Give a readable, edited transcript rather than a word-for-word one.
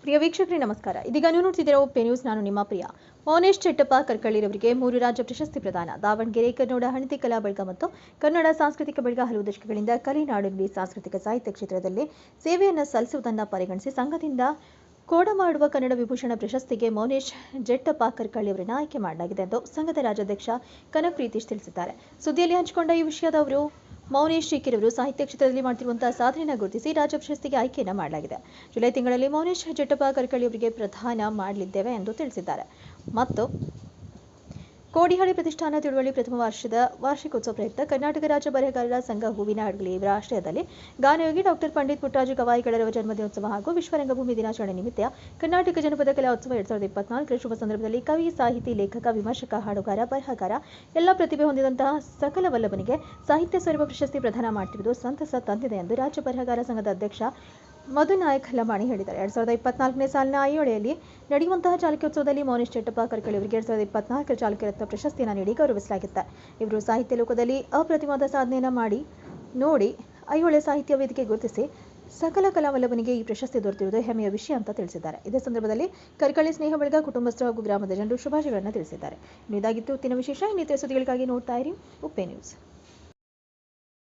ಪ್ರಿಯ ವೀಕ್ಷಕರೇ ನಮಸ್ಕಾರ. ಇದೀಗ ನೀವು ನೋಡ್ತಿದ್ದೀರಾ ಒಪ್ಪೆ ನ್ಯೂಸ್. ನಾನು ನಿಮ್ಮ ಪ್ರಿಯ. ಮೌನೇಶ್ ಚೆಟ್ಟಪ್ಪ ಕರ್ಕಳ್ಳಿರವರಿಗೆ 3 ರಾಜ್ಯ ಪ್ರಶಸ್ತಿ ಪ್ರದಾನ. ದಾವಣಗೆರೆ ಕನ್ನಡ ಹಣತೆ ಕಲಾ ಬಳಗ ಮತ್ತು ಕನ್ನಡ ಸಾಂಸ್ಕೃತಿಕ ಬಳಗ ಹಲವು ದಶಕಗಳಿಂದ ಕಲೆ, ನಾಡುನುಡಿ, ಸಾಂಸ್ಕೃತಿಕ ಸಾಹಿತ್ಯ ಕ್ಷೇತ್ರದಲ್ಲಿ ಸೇವೆಯನ್ನು ಸಲ್ಲಿಸುವುದನ್ನು ಪರಿಗಣಿಸಿ ಸಂಘದಿಂದ ಕೋಡಮಾಡುವ ಕನ್ನಡ ವಿಭೂಷಣ ಪ್ರಶಸ್ತಿಗೆ ಮೌನೇಶ್ ಜೆಟ್ಟಪ್ಪ ಕರ್ಕಳ್ಳಿ ಅವರನ್ನು ಆಯ್ಕೆ ಮಾಡಲಾಗಿದೆ ಎಂದು ಸಂಘದ ರಾಜ್ಯಾಧ್ಯಕ್ಷ ಕನಕ ಪ್ರೀತೀಶ್ ತಿಳಿಸಿದ್ದಾರೆ. ಸುದ್ದಿಯಲ್ಲಿ ಹಂಚಿಕೊಂಡ ಈ ವಿಷಯದ ಅವರು ಮೌನೇಶ್ ಶಿಖಿರವರು ಸಾಹಿತ್ಯ ಕ್ಷೇತ್ರದಲ್ಲಿ ಮಾಡುತ್ತಿರುವಂತಹ ಸಾಧನೆಯನ್ನು ಗುರುತಿಸಿ ರಾಜ್ಯ ಪ್ರಶಸ್ತಿಗೆ ಆಯ್ಕೆಯನ್ನು ಮಾಡಲಾಗಿದೆ. ಜುಲೈ ತಿಂಗಳಲ್ಲಿ ಮೌನೇಶ್ ಜೆಟ್ಟಪ್ಪ ಕರ್ಕಳ್ಳಿ ಅವರಿಗೆ ಪ್ರದಾನ ಮಾಡಲಿದ್ದೇವೆ ಎಂದು ತಿಳಿಸಿದ್ದಾರೆ. ಮತ್ತು ಕೋಡಿಹಳ್ಳಿ ಪ್ರತಿಷ್ಠಾನ ತಿಳುವಳಿ ಪ್ರಥಮ ವರ್ಷದ ವಾರ್ಷಿಕೋತ್ಸವ ಪ್ರಯುಕ್ತ ಕರ್ನಾಟಕ ರಾಜ್ಯ ಬರಹಗಾರರ ಸಂಘ ಹೂವಿನ ಹಡಗಲಿ ಇವರ ಆಶ್ರಯದಲ್ಲಿ ಗಾನಯೋಗಿ ಡಾಕ್ಟರ್ ಪಂಡಿತ್ ಪುಟ್ಟರಾಜು ಗವಾಯಿಗಳವರ ಜನ್ಮದಿನೋತ್ಸವ ಹಾಗೂ ವಿಶ್ವ ರಂಗಭೂಮಿ ದಿನಾಚರಣೆ ನಿಮಿತ್ತ ಕರ್ನಾಟಕ ಜನಪದ ಕಲೋತ್ಸವ 2024 ಶುಭ ಸಂದರ್ಭದಲ್ಲಿ ಕವಿ, ಸಾಹಿತಿ, ಲೇಖಕ, ವಿಮರ್ಶಕ, ಹಾಡುಗಾರ, ಬರಹಗಾರ ಎಲ್ಲ ಪ್ರತಿಭೆ ಹೊಂದಿದಂತಹ ಸಕಲ ವಲ್ಲಭನಿಗೆ ಸಾಹಿತ್ಯ ಸ್ವರೂಪ ಪ್ರಶಸ್ತಿ ಪ್ರದಾನ ಮಾಡುತ್ತಿರುವುದು ಸಂತಸ ತಂದಿದೆ ಎಂದು ರಾಜ್ಯ ಬರಹಗಾರ ಸಂಘದ ಅಧ್ಯಕ್ಷ ಮಧುನಾಯಕ್ ಲಮಾಣಿ ಹೇಳಿದ್ದಾರೆ. 2024ನೇ ಸಾಲಿನ ಐಹೊಳೆಯಲ್ಲಿ ನಡೆಯುವಂತಹ ಚಾಲುಕ್ಯೋತ್ಸವದಲ್ಲಿ ಮೌನೇಶ್ ಚೆಟ್ಟಪ್ಪ ಕರ್ಕಳ್ಳಿ ಅವರಿಗೆ 2024 ಚಾಲುಕ್ಯ ರತ್ನ ಪ್ರಶಸ್ತಿಯನ್ನು ನೀಡಿ ಗೌರವಿಸಲಾಗುತ್ತೆ. ಇವರು ಸಾಹಿತ್ಯ ಲೋಕದಲ್ಲಿ ಅಪ್ರತಿಮವಾದ ಸಾಧನೆಯನ್ನು ಮಾಡಿ ನೋಡಿ ಐಹೊಳೆ ಸಾಹಿತ್ಯ ವೇದಿಕೆ ಗುರುತಿಸಿ ಸಕಲ ಕಲಾವಲ್ಲಭನಿಗೆ ಈ ಪ್ರಶಸ್ತಿ ದೊರೆತಿರುವುದು ಹೆಮ್ಮೆಯ ವಿಷಯ ಅಂತ ತಿಳಿಸಿದ್ದಾರೆ. ಇದೇ ಸಂದರ್ಭದಲ್ಲಿ ಕರ್ಕಳ್ಳಿ ಸ್ನೇಹ ಬಳಗ ಕುಟುಂಬಸ್ಥರು ಹಾಗೂ ಗ್ರಾಮದ ಜನರು ಶುಭಾಶಯಗಳನ್ನು ತಿಳಿಸಿದ್ದಾರೆ. ಇದಾಗಿತ್ತು ಇವತ್ತಿನ ವಿಶೇಷ. ಇನ್ನಿತರ ಸುದ್ದಿಗಳಿಗಾಗಿ ನೋಡ್ತಾ ಇರಿ ಒಪ್ಪೆ ನ್ಯೂಸ್.